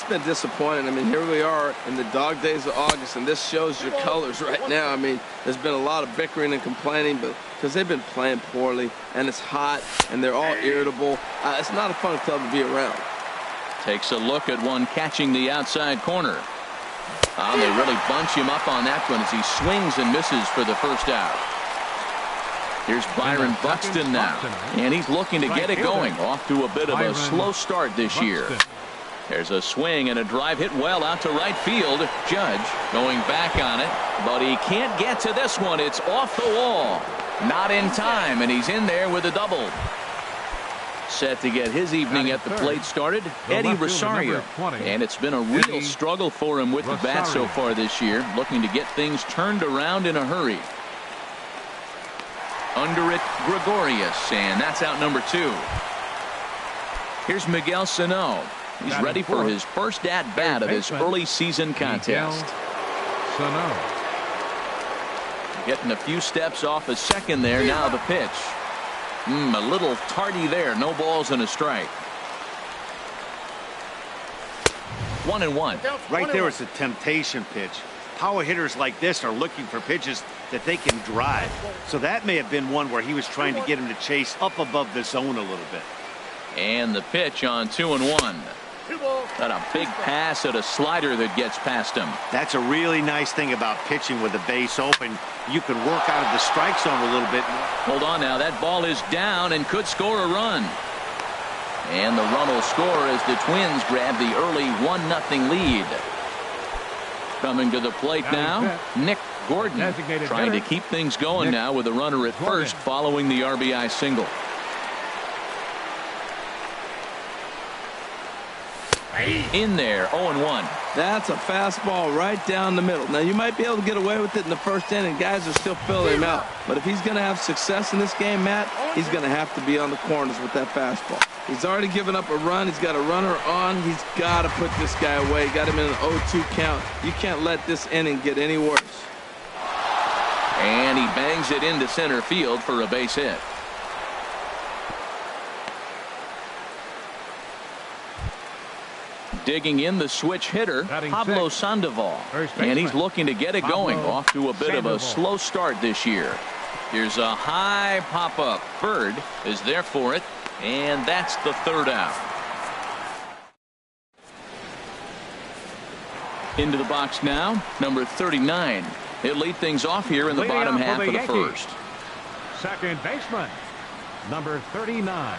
it's been disappointing. I mean, here we are in the dog days of August, and this shows your colors right now. I mean, there's been a lot of bickering and complaining, but because they've been playing poorly, and it's hot, and they're all irritable. It's not a fun club to be around. Takes a look at one catching the outside corner. They really bunch him up on that one as he swings and misses for the first out. Here's Byron Buxton now, and he's looking to get it going. Off to a bit of a slow start this year. There's a swing and a drive hit well out to right field. Judge going back on it, but he can't get to this one. It's off the wall. Not in time, and he's in there with a double. Set to get his evening at the plate started, Eddie Rosario. And it's been a real struggle for him with the bat so far this year, looking to get things turned around in a hurry. Under it, Gregorius, and that's out number 2. Here's Miguel Sano. He's ready for his first at-bat of this early season contest. Getting a few steps off a second there. Now the pitch. A little tardy there. No balls and a strike. 1-1. Right there is a temptation pitch. Power hitters like this are looking for pitches that they can drive. So that may have been one where he was trying to get him to chase up above the zone a little bit. And the pitch on 2-1. Got a big pass at a slider that gets past him. That's a really nice thing about pitching with the base open. You can work out of the strike zone a little bit more. Hold on now. That ball is down and could score a run. And the run will score as the Twins grab the early 1-0 lead. Coming to the plate now, Nick Gordon trying to keep things going now with a runner at first following the RBI single. In there, 0-1. That's a fastball right down the middle. Now, you might be able to get away with it in the first inning. Guys are still filling him out. But if he's going to have success in this game, Matt, he's going to have to be on the corners with that fastball. He's already given up a run. He's got a runner on. He's got to put this guy away. Got him in an 0-2 count. You can't let this inning get any worse. And he bangs it into center field for a base hit. Digging in the switch hitter, Pablo Sandoval. And he's looking to get it going. Off to a bit of a slow start this year. Here's a high pop-up. Bird is there for it. And that's the third out. Into the box now, number 39. He'll lead things off here in the bottom half of the first. Second baseman, number 39.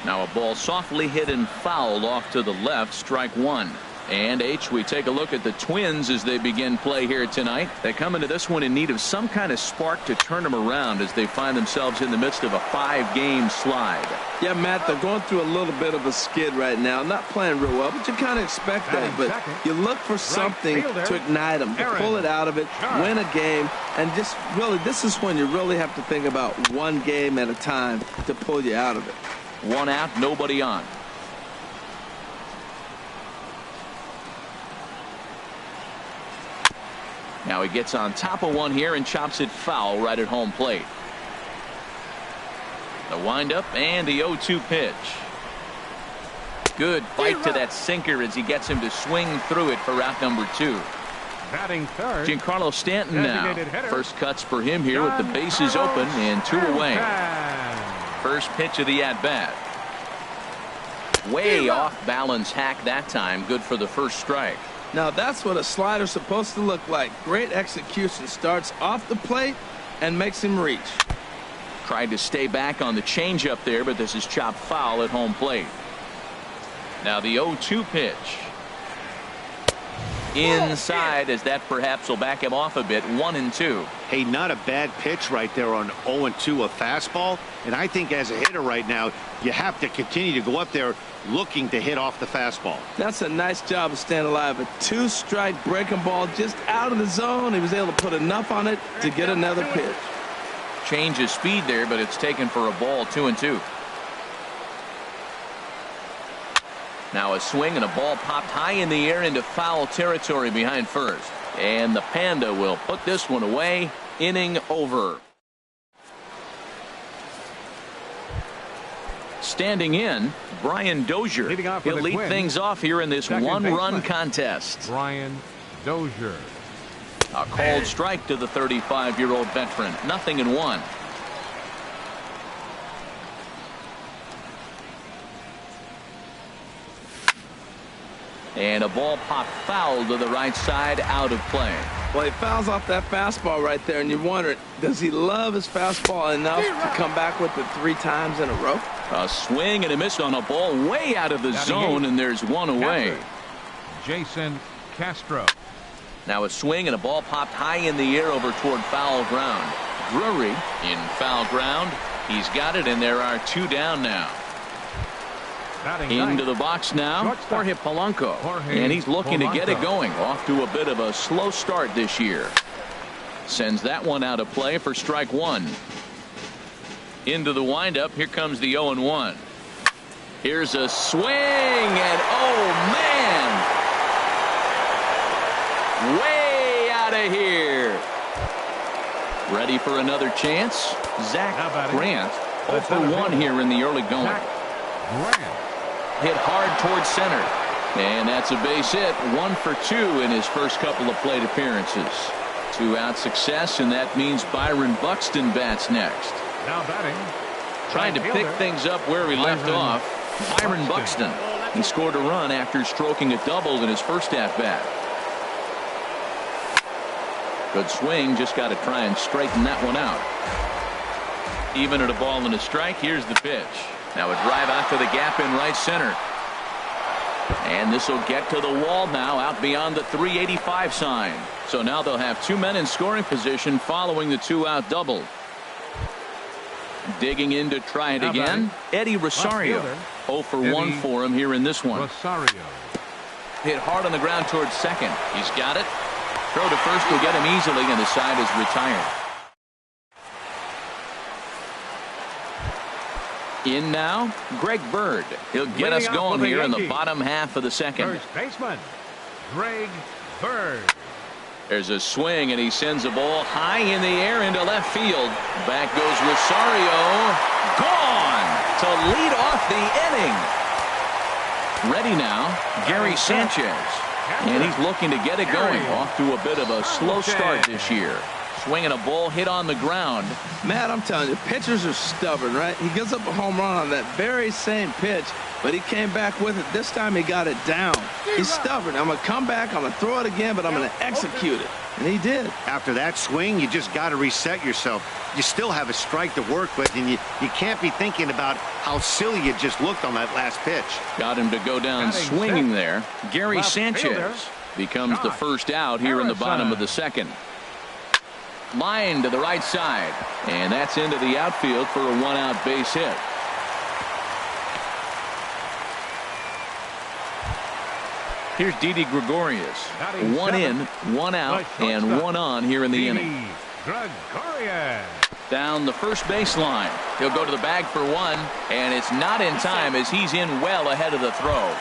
Now a ball softly hit and fouled off to the left, strike one. And we take a look at the Twins as they begin play here tonight. They come into this one in need of some kind of spark to turn them around as they find themselves in the midst of a 5-game slide. Yeah, Matt, they're going through a little bit of a skid right now. Not playing real well, but you kind of expect that. But you look for something to ignite them, to pull it out of it, win a game, and just really, this is when you really have to think about one game at a time to pull you out of it. One out, nobody on. Now he gets on top of one here and chops it foul right at home plate. The windup and the 0-2 pitch. Good fight to that sinker as he gets him to swing through it for out number 2. Batting third, Giancarlo Stanton now. First cuts for him here with the bases open and 2 away. First pitch of the at-bat. Way off balance hack that time. Good for the first strike. Now that's what a slider's supposed to look like. Great execution. Starts off the plate and makes him reach. Tried to stay back on the changeup there, but this is chopped foul at home plate. Now the 0-2 pitch. Inside, as that perhaps will back him off a bit. 1-2. Hey, not a bad pitch right there on 0-2, a fastball. And I think as a hitter right now, you have to continue to go up there looking to hit off the fastball. That's a nice job of staying alive. A 2-strike breaking ball just out of the zone. He was able to put enough on it to get another pitch. Change of speed there, but it's taken for a ball. 2-2. Now a swing and a ball popped high in the air into foul territory behind first. And the Panda will put this one away. Inning over. standing in, Brian Dozier. He'll lead things off here in this one-run contest. Brian Dozier. A called strike to the 35-year-old veteran. 0-1. And a ball popped foul to the right side, out of play. Well, he fouls off that fastball right there, and you wonder, does he love his fastball enough to come back with it 3 times in a row? A swing and a miss on a ball way out of the zone, and there's one away. Jason Castro. Now a swing and a ball popped high in the air over toward foul ground. Drury in foul ground. He's got it, and there are 2 down now. Into the box now, Jorge Polanco. And he's looking to get it going. Off to a bit of a slow start this year. Sends that one out of play for strike 1. Into the windup. Here comes the 0-1. Here's a swing, and oh man, way out of here. Ready for another chance? Zach Grant 0 for 1 here in the early going. Hit hard towards center, and that's a base hit. 1 for 2 in his first couple of plate appearances. 2-out success, and that means Byron Buxton bats next. Now batting, trying to pick things up where we left off. Byron Buxton. He scored a run after stroking a double in his first at bat. Good swing, just got to try and straighten that one out. Even at a ball and a strike, here's the pitch. Now a drive out to the gap in right center. And this will get to the wall now, out beyond the 385 sign. So now they'll have 2 men in scoring position following the 2-out double. Digging in to try it again. Eddie Rosario. 0 for 1 for him here in this one. Rosario. Hit hard on the ground towards second. He's got it. Throw to first will get him easily, and the side is retired. In now, Greg Bird. He'll get us going here in the bottom half of the second. First baseman, Greg Bird. There's a swing, and he sends a ball high in the air into left field. Back goes Rosario. Gone to lead off the inning. Ready now, Gary Sanchez. And he's looking to get it going. Off to a bit of a slow start this year. Swinging a ball hit on the ground. Matt, I'm telling you, pitchers are stubborn, right? He gives up a home run on that very same pitch, but he came back with it. This time he got it down. He's stubborn. I'm going to come back, I'm going to throw it again, but I'm going to execute it. And he did. After that swing, you just got to reset yourself. You still have a strike to work with, and you can't be thinking about how silly you just looked on that last pitch. Got him to go down swinging there. Gary Sanchez becomes the first out here in the bottom of the second. Line to the right side, and that's into the outfield for a 1-out base hit. Here's Didi Gregorius. 1 in, 1 out, and 1 on here in the inning. Down the first baseline. He'll go to the bag for 1, and it's not in time as he's in well ahead of the throw.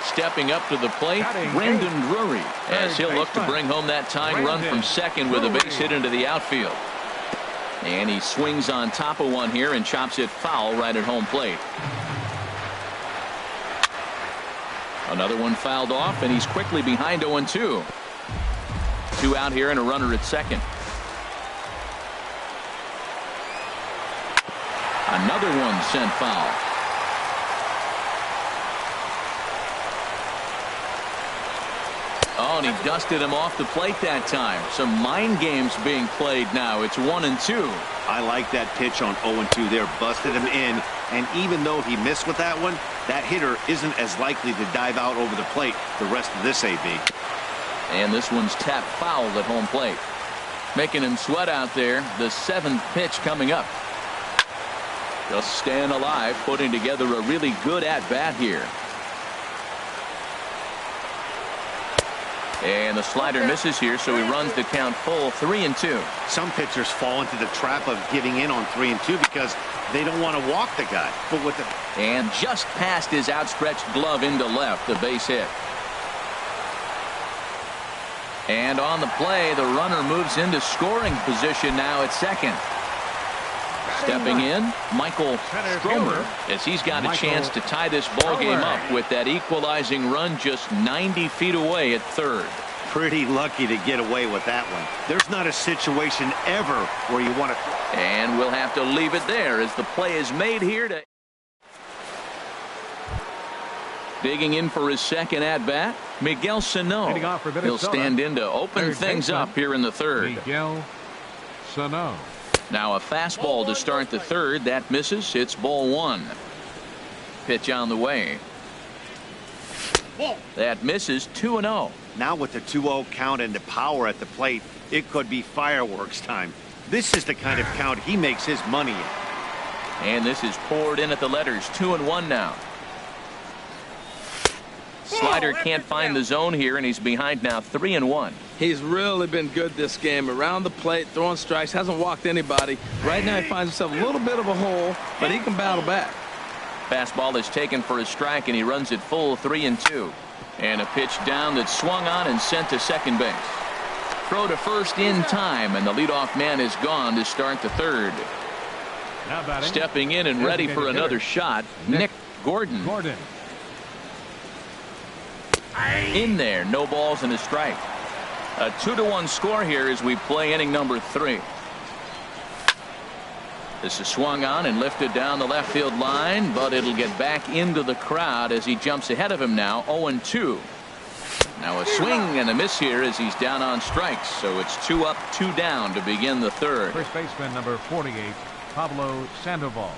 Stepping up to the plate, Brendan Drury, as he'll look to bring home that tying run from second with a base hit into the outfield. And he swings on top of one here and chops it foul right at home plate. Another one fouled off, and he's quickly behind 0-2. 2 out here and a runner at second. Another one sent foul. Oh, and he dusted him off the plate that time. Some mind games being played now. It's 1-2. I like that pitch on 0-2 there. Busted him in, and even though he missed with that one, that hitter isn't as likely to dive out over the plate the rest of this AB. And this one's tapped foul at home plate. Making him sweat out there. The 7th pitch coming up. Just staying alive, putting together a really good at-bat here. And the slider misses here, so he runs the count full 3-2. Some pitchers fall into the trap of giving in on 3-2 because they don't want to walk the guy. But with the and just past his outstretched glove into left, the base hit. And on the play, the runner moves into scoring position now at second. Stepping in, Michael Center Stromer, fielder, as he's got a Michael chance to tie this ball game Stromer. up with that equalizing run just 90 feet away at third. Pretty lucky to get away with that one. There's not a situation ever where you want to. And we'll have to leave it there as the play is made here to. Digging in for his second at-bat, Miguel Leading off Sano. for He'll Minnesota, stand in to open third things baseman, up here in the third. Miguel Sano. Now a fastball to start the third. That misses. It's ball one. Pitch on the way. That misses. 2-0. Now with the 2-0 count and the power at the plate, it could be fireworks time. This is the kind of count he makes his money in. And this is poured in at the letters. 2-1 now. Slider can't find the zone here, and he's behind now 3-1. He's really been good this game. Around the plate, throwing strikes, hasn't walked anybody. Right now he finds himself a little bit of a hole, but he can battle back. Fastball is taken for a strike, and he runs it full 3-2. And a pitch down that's swung on and sent to second base. Throw to first in time, and the leadoff man is gone to start the third. Now batting, Stepping in and ready for another shot, Nick Gordon. In there, no balls and a strike. A 2-1 score here as we play inning number 3. This is swung on and lifted down the left field line, but it'll get back into the crowd as he jumps ahead of him now. 0-2. Now a swing and a miss here as he's down on strikes, so it's 2 up, 2 down to begin the third. First baseman number 48, Pablo Sandoval.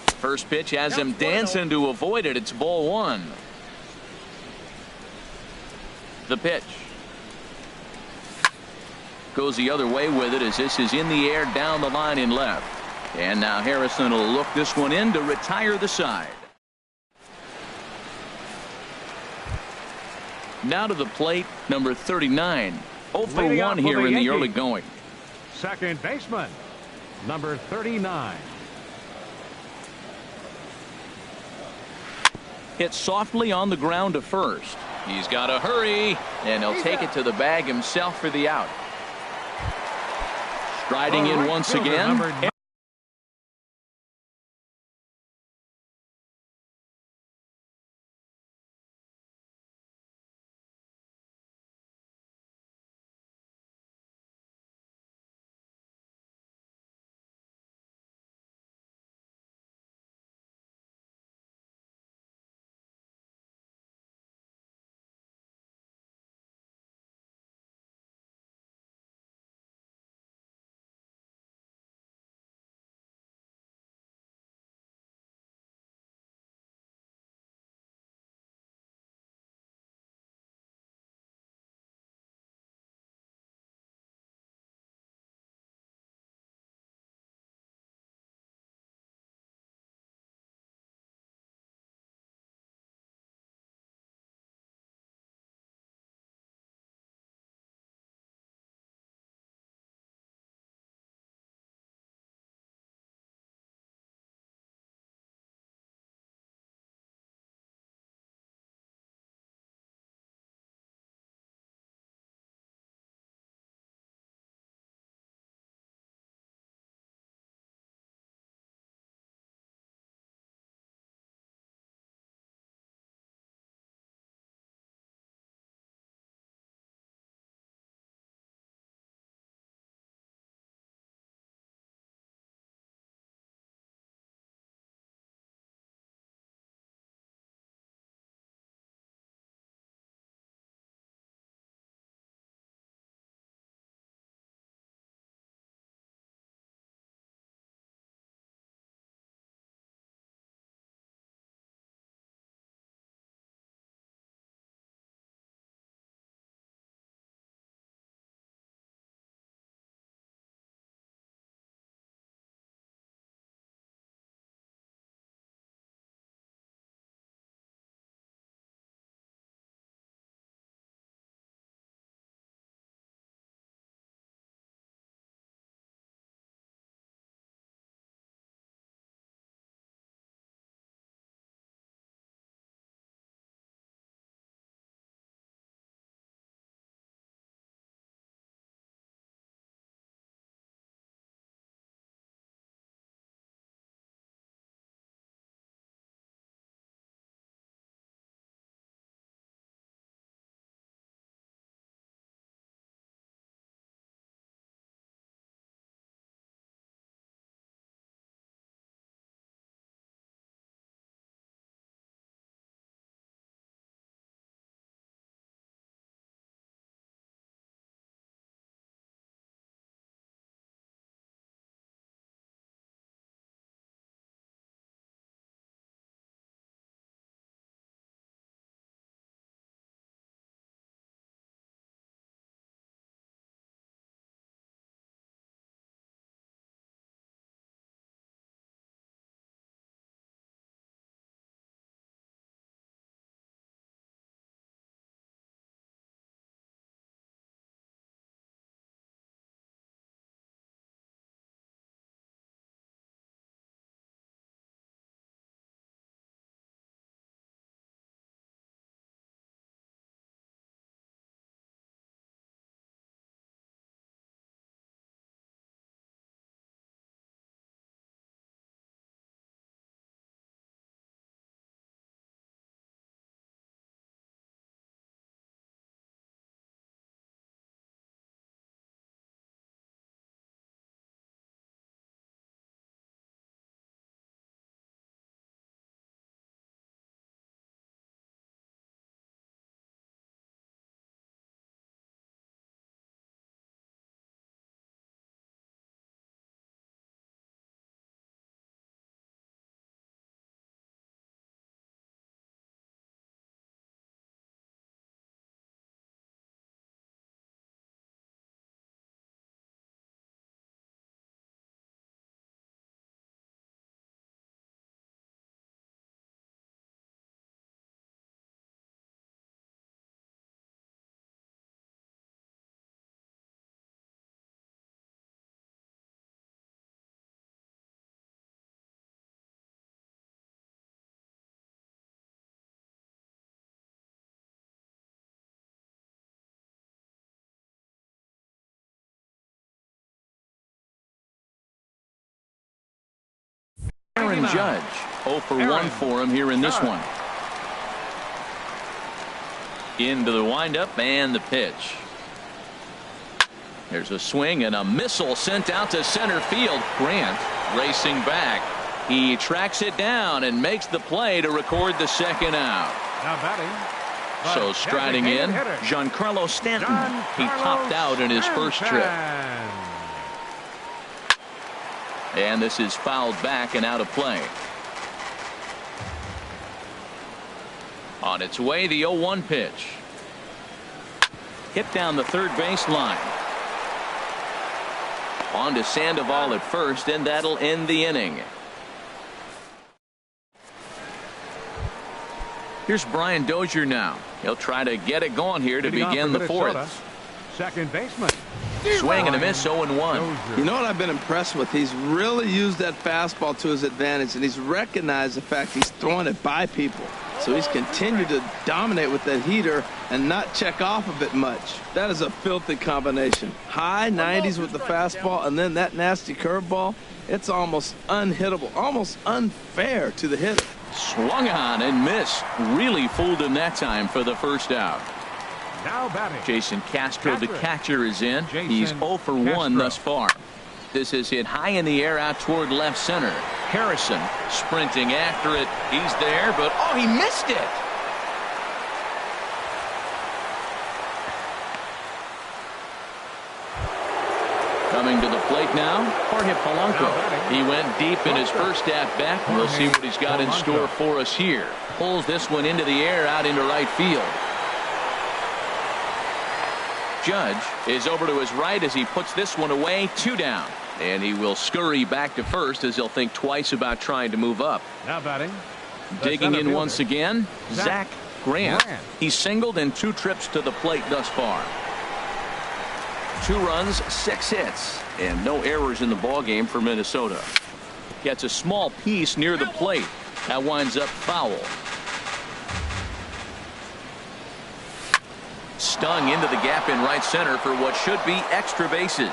First pitch has him dancing to avoid it. It's ball one. The pitch goes the other way with it as this is in the air down the line in left. And now Harrison will look this one in to retire the side. Now to the plate, number 39. 0 for Leading 1 off for here the in the Yankees. early going. Second baseman number 39. Hit softly on the ground to first. He's got to hurry, and he'll take it to the bag himself for the out. Striding in once again. Aaron Judge. 0 for 1 for him here in this one. Into the windup and the pitch. There's a swing and a missile sent out to center field. Grant racing back. He tracks it down and makes the play to record the second out. Now batting. So striding in, Giancarlo Stanton. He topped out in his first trip. And this is fouled back and out of play. On its way, the 0-1 pitch. Hit down the third base line. On to Sandoval at first, and that'll end the inning. Here's Brian Dozier now. He'll try to get it going here to begin the fourth. Second baseman. Swing and a miss, 0-1. You know what I've been impressed with? He's really used that fastball to his advantage, and he's recognized the fact he's throwing it by people. So he's continued to dominate with that heater and not check off of it much. That is a filthy combination. High 90s with the fastball, and then that nasty curveball. It's almost unhittable, almost unfair to the hitter. Swung on and missed. Really fooled him that time for the first out. Now batting. Jason Castro, the catcher, is in. He's 0 for 1 thus far. This is hit high in the air out toward left center. Harrison sprinting after it. He's there, but oh, he missed it. Coming to the plate now, Jorge Polanco. He went deep in his first at-bat. We'll see what he's got in store for us here. Pulls this one into the air out into right field. Judge is over to his right as he puts this one away. 2 down. And he will scurry back to first as he'll think twice about trying to move up. Now batting. Digging in once again, Zach Grant. He's singled in 2 trips to the plate thus far. 2 runs, 6 hits, and no errors in the ballgame for Minnesota. Gets a small piece near the plate. That winds up foul. Stung into the gap in right center for what should be extra bases.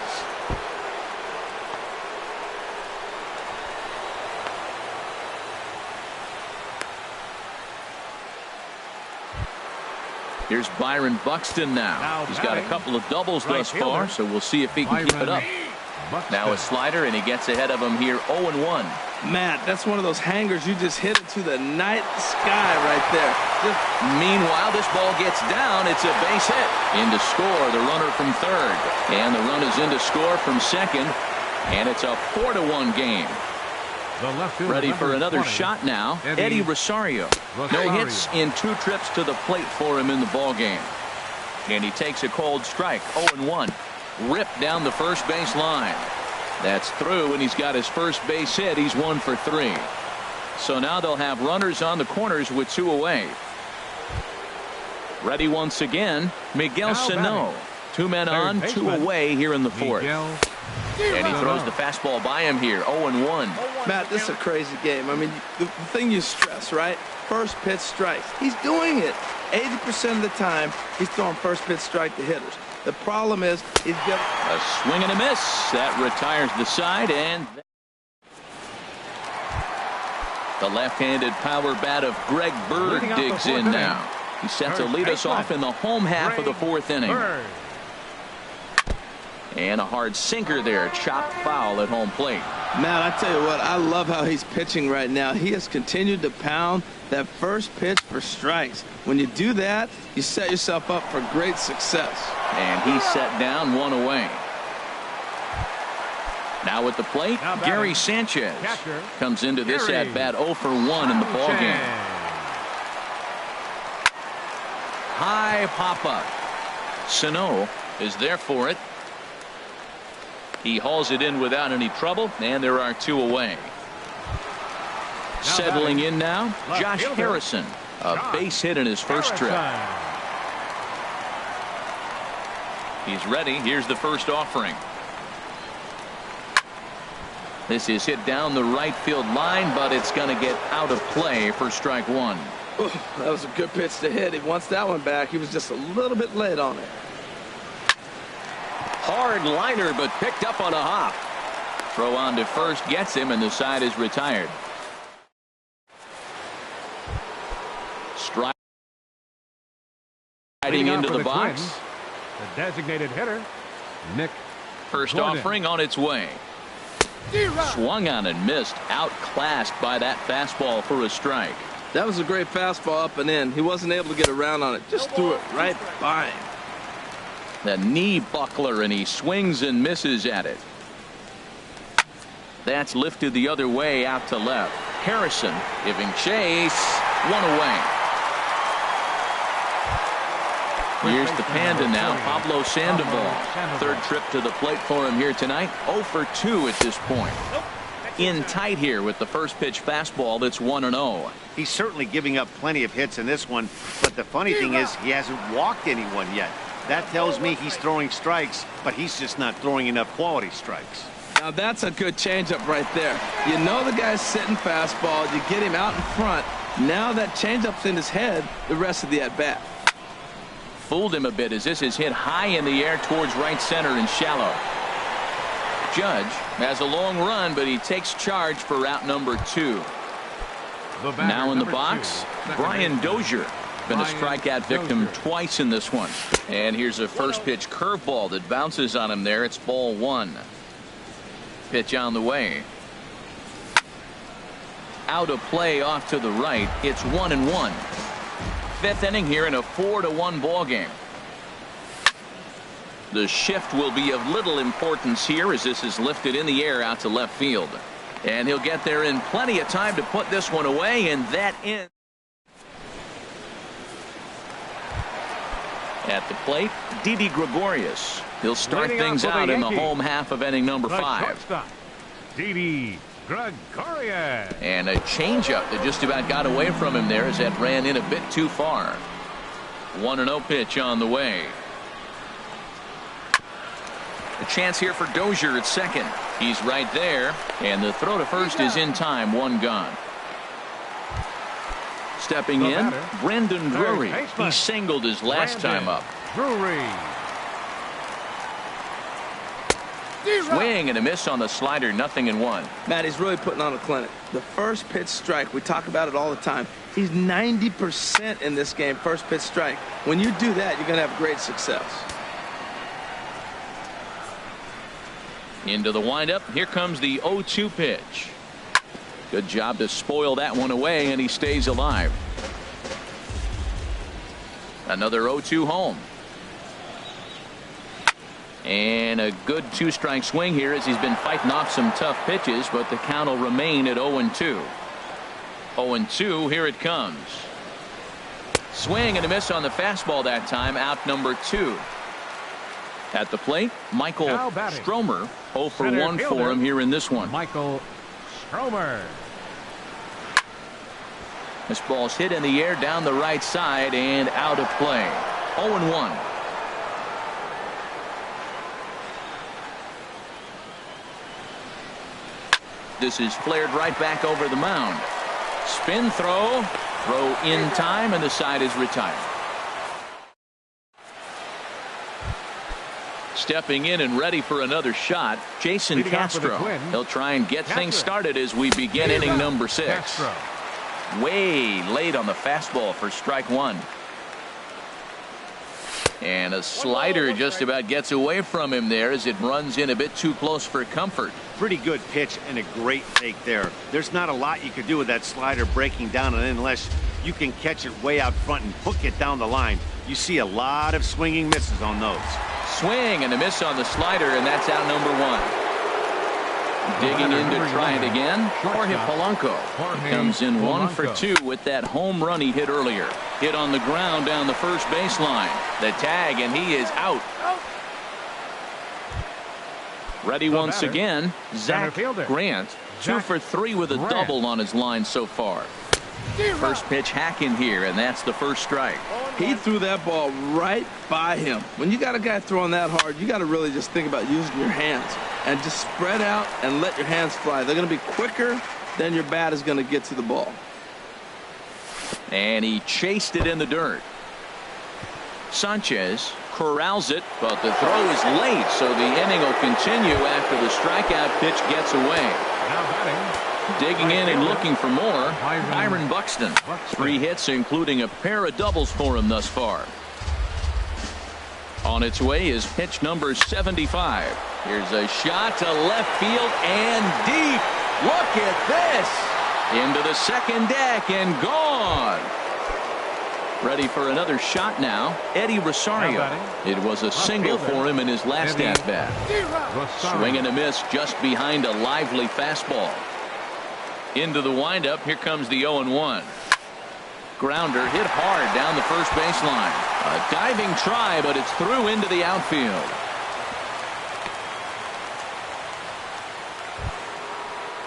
Here's Byron Buxton now. He's got a couple of doubles thus far, so we'll see if he can keep it up. Now a slider, and he gets ahead of him here, 0-1. Matt, that's one of those hangers. You just hit it to the night sky right there. Meanwhile, this ball gets down. It's a base hit. In to score, the runner from third. And the run is in to score from second. And it's a 4-1 game. Ready for another shot now. Eddie Rosario. No hits in 2 trips to the plate for him in the ball game. And he takes a cold strike. 0-1. Ripped down the first base line. That's through, and he's got his first base hit. He's 1 for 3. So now they'll have runners on the corners with 2 away. Ready once again, Miguel Sano. 2 men on, 2 away here in the fourth. And he throws the fastball by him here, 0-1. Matt, this is a crazy game. I mean, the thing you stress, right? First pitch strikes. He's doing it. 80% of the time, he's throwing first pitch strike to hitters. The problem is he's got a swing and a miss. That retires the side, and the left-handed power bat of Greg Bird digs in now. He's set to lead us off in the home half of the 4th inning. And a hard sinker there, chopped foul at home plate. Matt, I tell you what, I love how he's pitching right now. He has continued to pound that first pitch for strikes. When you do that, you set yourself up for great success. And he's set down 1 away. Now at the plate, Gary Sanchez comes into this at-bat 0 for 1 in the ballgame. High pop-up. Sano is there for it. He hauls it in without any trouble, and there are 2 away. Settling in now, Josh Harrison. A base hit in his first trip. He's ready. Here's the first offering. This is hit down the right field line, but it's going to get out of play for strike 1. Ooh, that was a good pitch to hit. He wants that one back. He was just a little bit late on it. Hard liner, but picked up on a hop. Throw on to first gets him, and the side is retired. Riding into the box. Twins, the designated hitter, Nick. First Gordon. offering on its way. Swung on and missed. Outclassed by that fastball for a strike. That was a great fastball up and in. He wasn't able to get around on it. Just threw it right by him. The knee buckler, and he swings and misses at it. That's lifted the other way out to left. Harrison giving chase. One away. Here's the Panda now, Pablo Sandoval. Third trip to the plate for him here tonight. 0 for 2 at this point. In tight here with the first pitch fastball that's 1-0. He's certainly giving up plenty of hits in this one, but the funny thing is he hasn't walked anyone yet. That tells me he's throwing strikes, but he's just not throwing enough quality strikes. Now that's a good changeup right there. You know the guy's sitting fastball. You get him out in front. Now that changeup's in his head the rest of the at-bat. Fooled him a bit as this is hit high in the air towards right center and shallow. Judge has a long run, but he takes charge for out number 2. Now in the box, Brian Dozier. Been a strikeout victim twice in this one. And here's a first pitch curveball that bounces on him there. It's ball 1. Pitch on the way. Out of play off to the right. It's 1-1. Fifth inning here in a 4-1 ball game. The shift will be of little importance here as this is lifted in the air out to left field. And he'll get there in plenty of time to put this one away, and that ends. At the plate, Didi Gregorius. He'll start things out in the home half of inning number 5. Didi Gregorius. And a changeup that just about got away from him there as that ran in a bit too far. 1-0 pitch on the way. A chance here for Dozier at second. He's right there, and the throw to first is in time. 1 gone. Stepping in, Brandon Drury. He singled his last time up. Drury. Swing and a miss on the slider. 0-1. Matt, he's really putting on a clinic. The first pitch strike, we talk about it all the time. He's 90% in this game, first pitch strike. When you do that, you're going to have great success. Into the windup. Here comes the 0-2 pitch. Good job to spoil that one away, and he stays alive. Another 0-2 home. And a good 2-strike swing here as he's been fighting off some tough pitches, but the count will remain at 0-2. 0-2, here it comes. Swing and a miss on the fastball that time, out number 2. At the plate, Michael Stromer. 0 for 1 for him here in this one. Michael Stromer. This ball's hit in the air down the right side and out of play. 0-1. This is flared right back over the mound. Spin throw. Throw in time, and the side is retired. Stepping in and ready for another shot, Jason Castro. He'll try and get things started as we begin inning number 6. Castro. Way late on the fastball for strike 1. And a slider just about gets away from him there as it runs in a bit too close for comfort. Pretty good pitch and a great fake there. There's not a lot you can do with that slider breaking down, and unless you can catch it way out front and hook it down the line, you see a lot of swinging misses on those. Swing and a miss on the slider, and that's out number 1. Digging in to try it again, Jorge Polanco. He comes in 1 for 2 with that home run he hit earlier. Hit on the ground down the first baseline. The tag, and he is out. Ready once again, Zach Grant. 2 for 3 with a double on his line so far. First pitch hacking here, and that's the first strike. He threw that ball right by him. When you got a guy throwing that hard, you got to really just think about using your hands and just spread out and let your hands fly. They're going to be quicker than your bat is going to get to the ball. And he chased it in the dirt. Sanchez corrals it, but the throw is late, so the inning will continue after the strikeout pitch gets away. Now batting. Digging in and looking for more, Byron Buxton. 3 hits, including a pair of doubles for him thus far. On its way is pitch number 75. Here's a shot to left field and deep. Look at this. Into the second deck and gone. Ready for another shot now. Eddie Rosario. It was a single for him in his last at-bat. Swing and a miss just behind a lively fastball. Into the windup. Here comes the 0-1. Grounder hit hard down the first baseline. A diving try, but it's through into the outfield.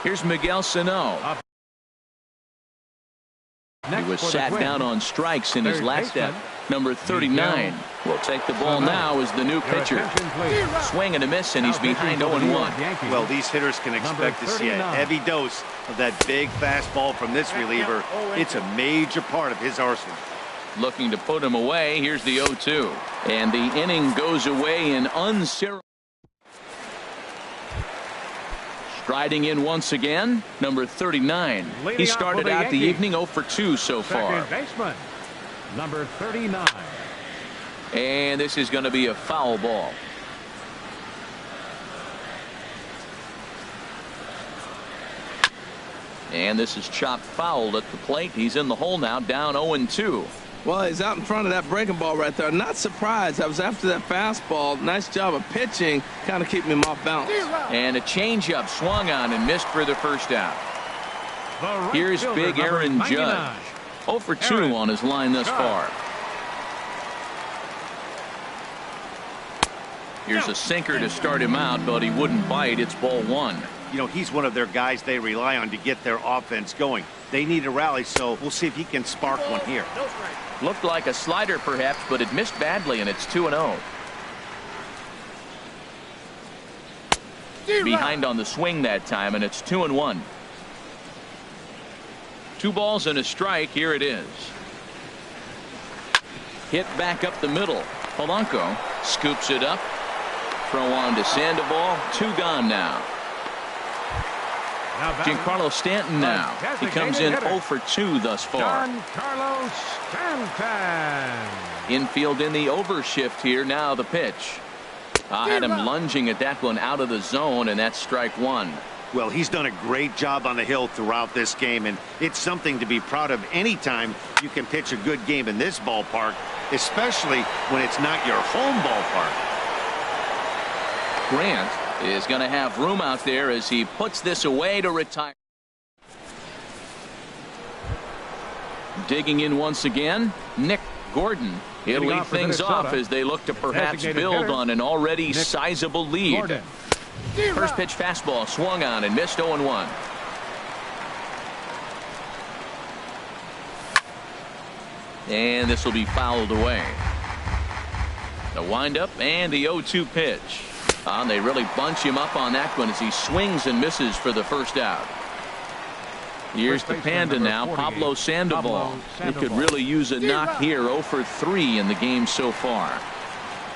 Here's Miguel Sano. He was sat down on strikes in his last step. Number 39 will take the ball now as the new pitcher. Swing and a miss, and he's behind 0-1. Well, these hitters can expect to see a heavy dose of that big fastball from this reliever. It's a major part of his arsenal. Looking to put him away. Here's the 0-2. And the inning goes away in unceremonious. Striding in once again, number 39. He started out the evening 0 for 2 so far. Baseman, number 39. And this is going to be a foul ball. And this is chopped foul at the plate. He's in the hole now, down 0-2. Well, he's out in front of that breaking ball right there. Not surprised. I was after that fastball. Nice job of pitching, kind of keeping him off balance. And a changeup swung on and missed for the first out. Here's big Aaron Judge. 0 for 2 on his line thus far. Here's a sinker to start him out, but he wouldn't bite. It's ball 1. You know, he's one of their guys they rely on to get their offense going. They need a rally, so we'll see if he can spark one here. Looked like a slider perhaps, but it missed badly, and it's 2-0. Behind on the swing that time, and it's 2-1. 2 balls and a strike. Here it is. Hit back up the middle. Polanco scoops it up. Throw on to Sandoval. 2 gone now. Giancarlo Stanton now. He comes in 0 for 2 thus far. Giancarlo Stanton. Infield in the overshift here. Now the pitch. Had him lunging at that one out of the zone, and that's strike 1. Well, he's done a great job on the hill throughout this game, and it's something to be proud of anytime you can pitch a good game in this ballpark, especially when it's not your home ballpark. Grant is going to have room out there as he puts this away to retire. Digging in once again, Nick Gordon. He'll lead things off as they look to perhaps build on an already sizable lead. First pitch fastball swung on and missed 0-1. And this will be fouled away. The windup and the 0-2 pitch. They really bunch him up on that one as he swings and misses for the first out. Here's the Panda now, Pablo Sandoval. He could really use a knock here. 0 for 3 in the game so far.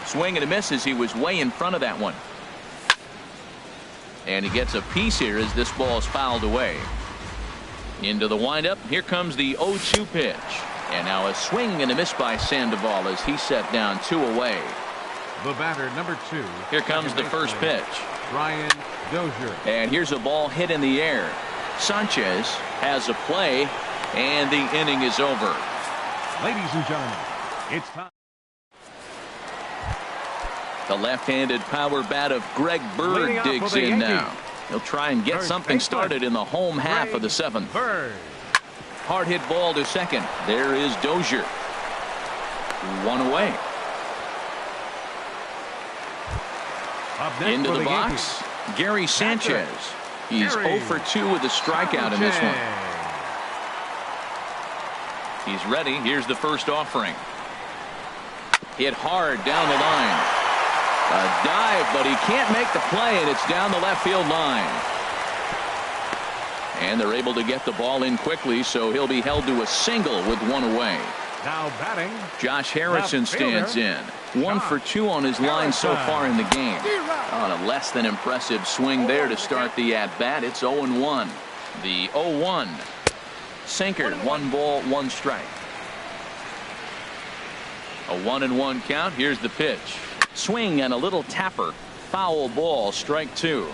Swing and a miss as he was way in front of that one. And he gets a piece here as this ball is fouled away. Into the windup. Here comes the 0-2 pitch. And now a swing and a miss by Sandoval as he set down 2 away. The batter, number 2. Here comes the first pitch. Ryan Dozier. And here's a ball hit in the air. Sanchez has a play, and the inning is over. Ladies and gentlemen, it's time. The left-handed power bat of Greg Bird digs in now. He'll try and get something started in the home half of the 7th. Hard hit ball to second. There is Dozier. 1 away. Into the box, Gary Sanchez. He's 0 for 2 with a strikeout in this one. He's ready. Here's the first offering. Hit hard down the line. A dive, but he can't make the play, and it's down the left field line. And they're able to get the ball in quickly, so he'll be held to a single with 1 away. Now batting, Josh Harrison stands in. 1 for 2 on his line so far in the game. On a less than impressive swing there to start the at-bat. It's 0-1. The 0-1. Sinker, 1 ball, 1 strike. A 1-1 count. Here's the pitch. Swing and a little tapper. Foul ball, strike 2.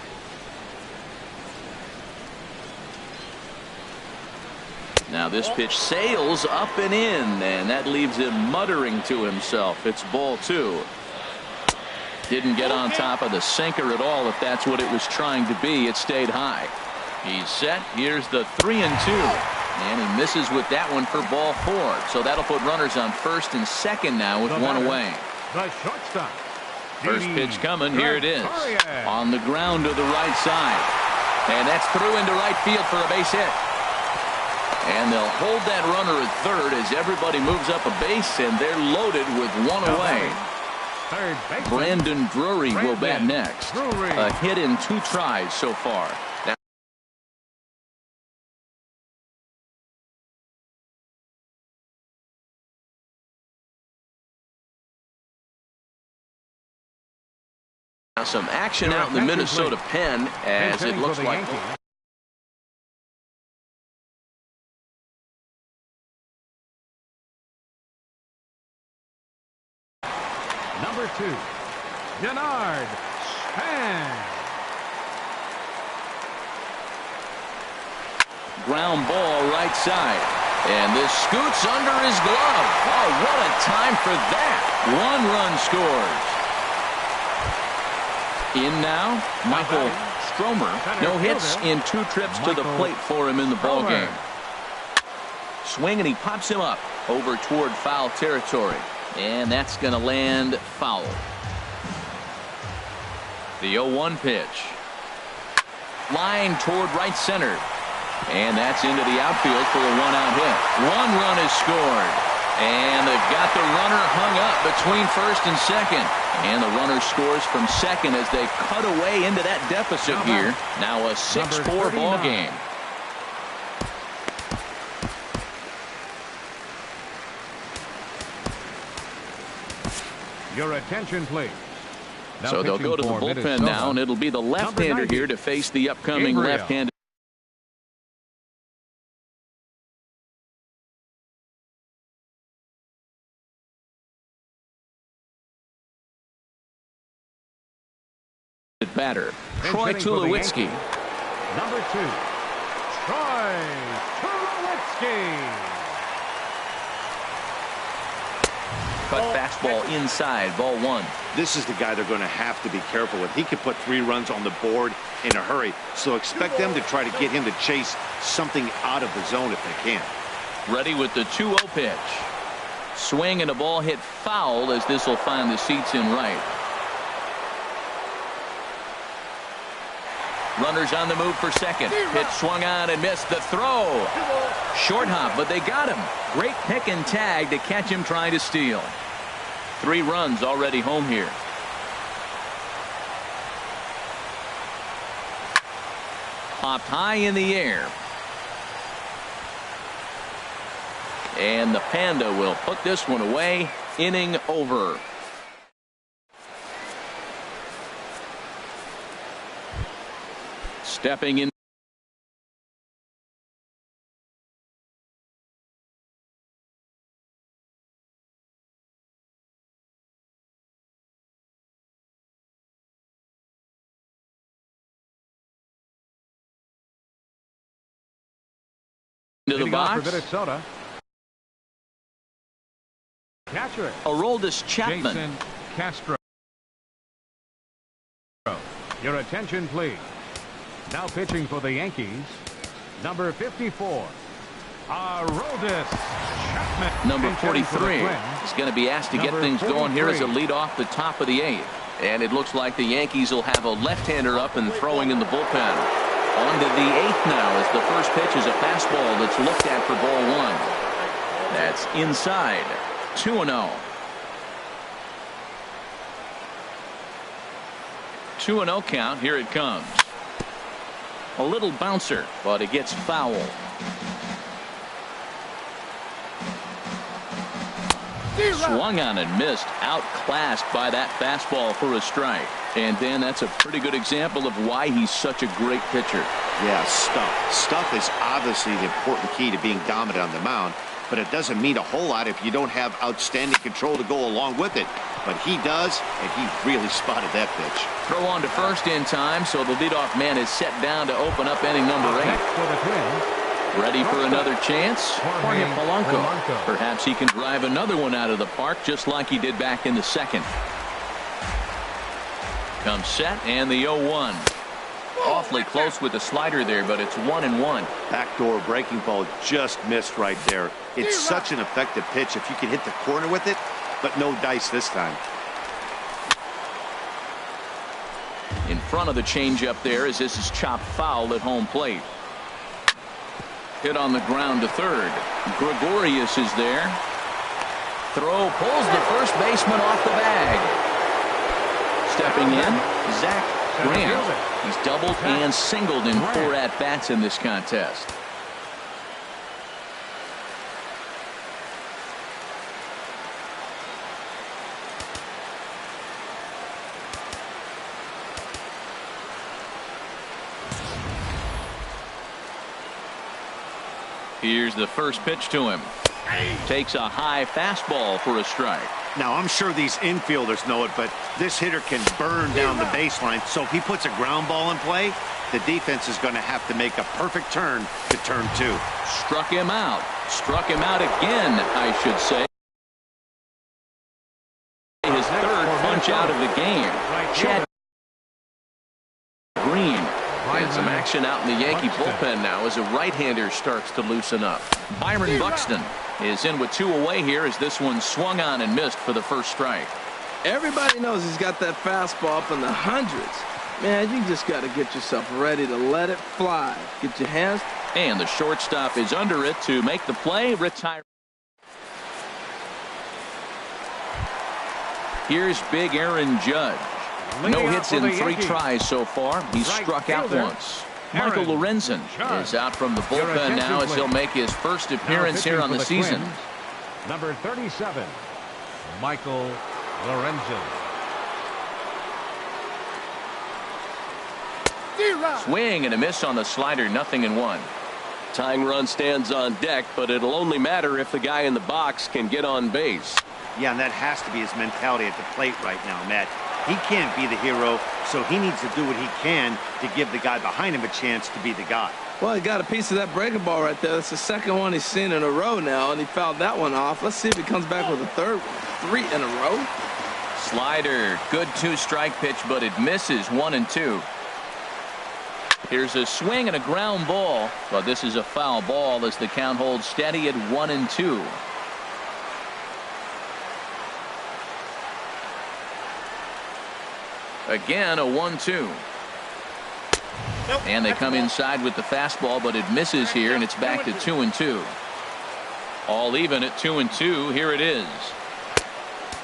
Now this pitch sails up and in, and that leaves him muttering to himself. It's ball 2. Didn't get on top of the sinker at all, if that's what it was trying to be. It stayed high. He's set. Here's the 3-2. And he misses with that one for ball 4. So that'll put runners on first and second now with one away. The shortstop. First pitch coming. Here it is. On the ground to the right side. And that's through into right field for a base hit. And they'll hold that runner at third as everybody moves up a base, and they're loaded with one away. Brandon Drury will bat next. A hit in 2 tries so far. Now some action out in the Minnesota pen as it looks like. Number 2, Denard Span. Ground ball right side. And this scoots under his glove. Oh, what a time for that. 1 run scores. In now, Michael Stromer. No hits in 2 trips to the plate for him in the ball game. Swing, and he pops him up over toward foul territory. And that's going to land foul. The 0-1 pitch. Line toward right center. And that's into the outfield for a 1-out hit. 1 run is scored. And they've got the runner hung up between first and second. And the runner scores from second as they cut away into that deficit here. Now a 6-4 ball game. Your attention, please. So they'll go to the bullpen now, and it'll be the left-hander here to face the upcoming left-handed. Batter, Troy Tulowitzki. Number 2, Troy Tulowitzki. Cut fastball inside, ball 1. This is the guy they're going to have to be careful with. He could put 3 runs on the board in a hurry. So expect them to try to get him to chase something out of the zone if they can. Ready with the 2-0 pitch. Swing and a ball hit foul as this will find the seats in right. Runners on the move for second. Pitch swung on and missed the throw. Short hop, but they got him. Great pick and tag to catch him trying to steal. 3 runs already home here. Popped high in the air. And the Panda will put this one away. Inning over. Stepping in. To the box. Aroldis Chapman. Jason Castro. Your attention, please. Now pitching for the Yankees, number 54, Aroldis Chapman. Number 43 is going to be asked to get things going here as a lead off the top of the 8th. And it looks like the Yankees will have a left-hander up and throwing in the bullpen. On to the 8th now as the first pitch is a fastball that's looked at for ball 1. That's inside. 2-0. 2-0 count. Here it comes. A little bouncer, but it gets foul. Swung on and missed. Outclassed by that fastball for a strike. And Dan, that's a pretty good example of why he's such a great pitcher. Yeah, stuff. Stuff is obviously the important key to being dominant on the mound. but it doesn't mean a whole lot if you don't have outstanding control to go along with it. But he does, and he really spotted that pitch. Throw on to first in time, so the leadoff man is set down to open up inning number 8. Ready for another chance? Jorge Polanco. Perhaps he can drive another one out of the park just like he did back in the second. Comes set, and the 0-1. Awfully close with the slider there, but it's 1-1. Backdoor breaking ball just missed right there. It's such an effective pitch if you can hit the corner with it, but no dice this time. In front of the changeup there as this is chopped foul at home plate. Hit on the ground to third. Gregorius is there. Throw pulls the first baseman off the bag. Stepping in, Zach Grant. He's doubled and singled in 4 at-bats in this contest. Here's the first pitch to him. Takes a high fastball for a strike. Now, I'm sure these infielders know it, but this hitter can burn down the baseline. So if he puts a ground ball in play, the defense is going to have to make a perfect turn to turn 2. Struck him out. Struck him out again, I should say. His third punch out of the game. Chad Green. And some action out in the Yankee bullpen now as a right-hander starts to loosen up. Byron Buxton is in with 2 away here as this one swung on and missed for the first strike. Everybody knows he's got that fastball up in the hundreds. Man, you just got to get yourself ready to let it fly. Get your hands. And the shortstop is under it to make the play. Retire. Here's big Aaron Judge. No hits in 3 tries so far. He's struck out once. Michael Lorenzen is out from the bullpen now as he'll make his first appearance here on the season. Number 37, Michael Lorenzen. Swing and a miss on the slider, 0-1. Tying run stands on deck, but it'll only matter if the guy in the box can get on base. Yeah, and that has to be his mentality at the plate right now, Matt. He can't be the hero, so he needs to do what he can to give the guy behind him a chance to be the guy. Well, he got a piece of that breaking ball right there. That's the second one he's seen in a row now, and he fouled that one off. Let's see if he comes back with a third one. 3 in a row. Slider, good 2-strike pitch, but it misses 1-2. Here's a swing and a ground ball, but this is a foul ball as the count holds steady at 1-2. Again, a 1-2. And they come inside with the fastball, but it misses here, and it's back to 2-2. All even at 2-2. Here it is.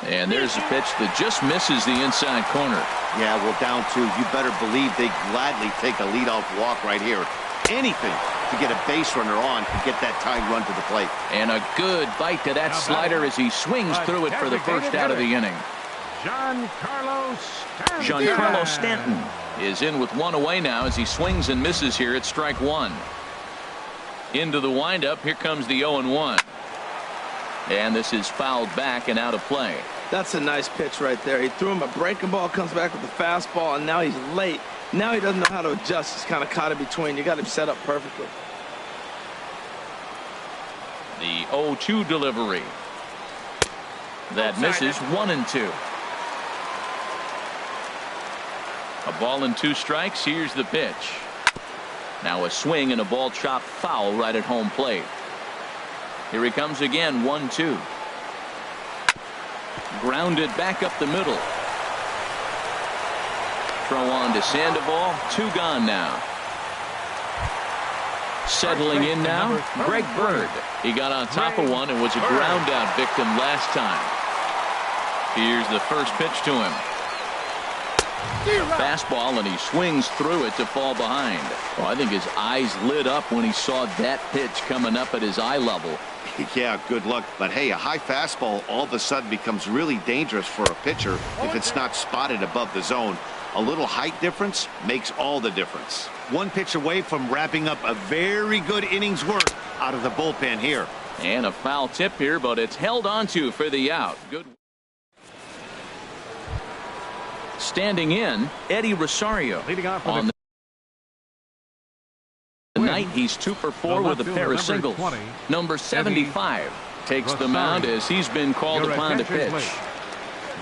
And there's a pitch that just misses the inside corner. Yeah, well, down 2. You better believe they gladly take a leadoff walk right here. Anything to get a base runner on to get that tying run to the plate. And a good bite to that slider as he swings through it for the first out of the inning. Giancarlo Stanton is in with 1 away now as he swings and misses here at strike 1. Into the windup. Here comes the 0-1. And this is fouled back and out of play. That's a nice pitch right there. He threw him a breaking ball, comes back with the fastball, and now he's late. Now he doesn't know how to adjust. He's kind of caught in between. You got him set up perfectly. The 0-2 delivery. That misses 1-2. A ball and 2 strikes. Here's the pitch. Now a swing and a ball chopped foul right at home plate. Here he comes again, 1-2. Grounded back up the middle. Throw on to Sandoval. 2 gone now. Settling in now, Greg Bird. He got on top of one and was a ground out victim last time. Here's the first pitch to him. A fastball, and he swings through it to fall behind. Well, I think his eyes lit up when he saw that pitch coming up at his eye level. Yeah, good luck. But hey, a high fastball all of a sudden becomes really dangerous for a pitcher if it's not spotted above the zone. A little height difference makes all the difference. 1 pitch away from wrapping up a very good innings work out of the bullpen here. And a foul tip here, but it's held onto for the out. Good. Standing in, Eddie Rosario. Leading off for On the night, he's 2 for 4 with a pair of singles. 20, Number 75 takes the mound as he's been called Your upon to attention, pitch. please.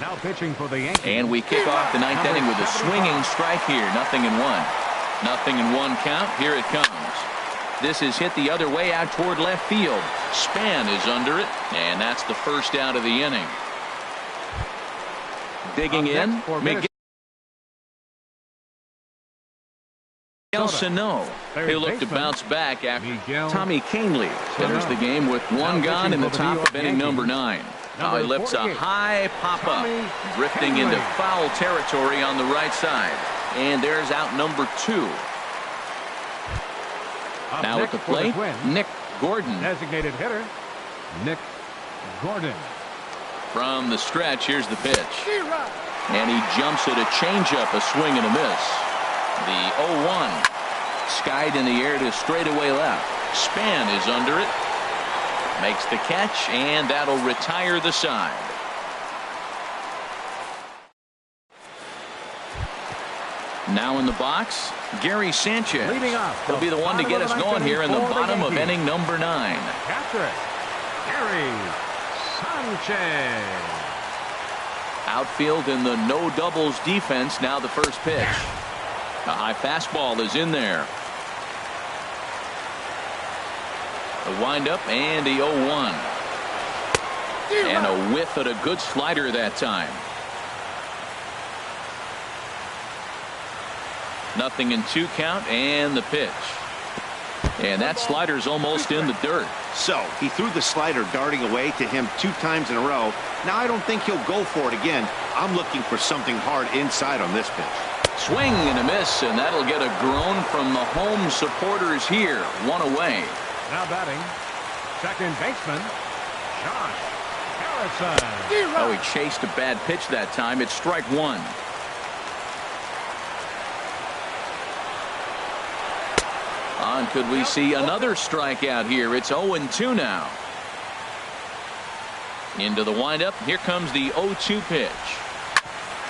Now pitching for the Yankees. And we kick off the ninth inning with a swinging strike here. 0-1. 0-1 count. Here it comes. This is hit the other way out toward left field. Span is under it, and that's the first out of the inning. Digging in, Miguel Sano. He'll look to bounce back after Tommy Canely enters the game with one gone in the top of inning number 9. Now he lifts a high pop-up, drifting into foul territory on the right side. And there's out number 2. Now at the plate, Nick Gordon. Designated hitter, Nick Gordon. From the stretch, here's the pitch. And he jumps at a changeup, a swing and a miss. The 0-1. Skied in the air to straightaway left. Span is under it. Makes the catch, and that'll retire the side. Now in the box, Gary Sanchez. Leading off, He'll be the one to get us going here in the bottom of inning number 9. Catcher, Gary Sanchez. Outfield in the no doubles defense. Now the first pitch. A high fastball is in there. The windup and the 0-1. And a whiff at a good slider that time. 0-2 count and the pitch. And that slider's almost in the dirt. So he threw the slider darting away to him 2 times in a row. Now I don't think he'll go for it again. I'm looking for something hard inside on this pitch. Swing and a miss, and that'll get a groan from the home supporters here. 1 away. Now batting, second baseman, Josh Harrison. Oh, he chased a bad pitch that time. It's strike 1. On, could we see another strikeout here? It's 0-2 now. Into the windup. Here comes the 0-2 pitch.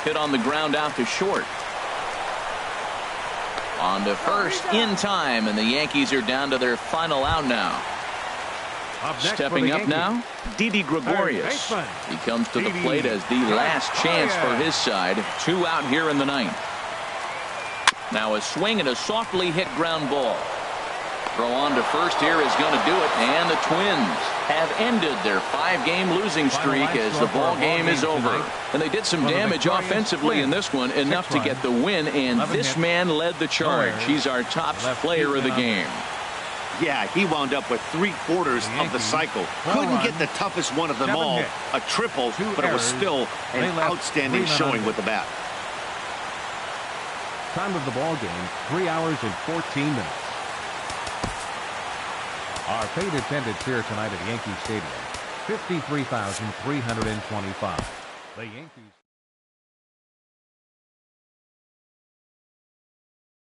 Hit on the ground out to short. On to first in time, and the Yankees are down to their final out now. Stepping up now, Didi Gregorius. He comes to the plate as the last chance for his side. 2 out here in the 9th. Now a swing and a softly hit ground ball. Throw on to first here is going to do it, and the Twins have ended their 5-game losing streak as the ball game is over. And they did some damage offensively in this one, enough to get the win, and this man led the charge. He's our top player of the game. Yeah, he wound up with 3/4 of the cycle. Couldn't get the toughest one of them all, a triple, but it was still an outstanding showing with the bat. Time of the ball game, 3 hours and 14 minutes. Our paid attendance here tonight at Yankee Stadium, 53,325. The Yankees.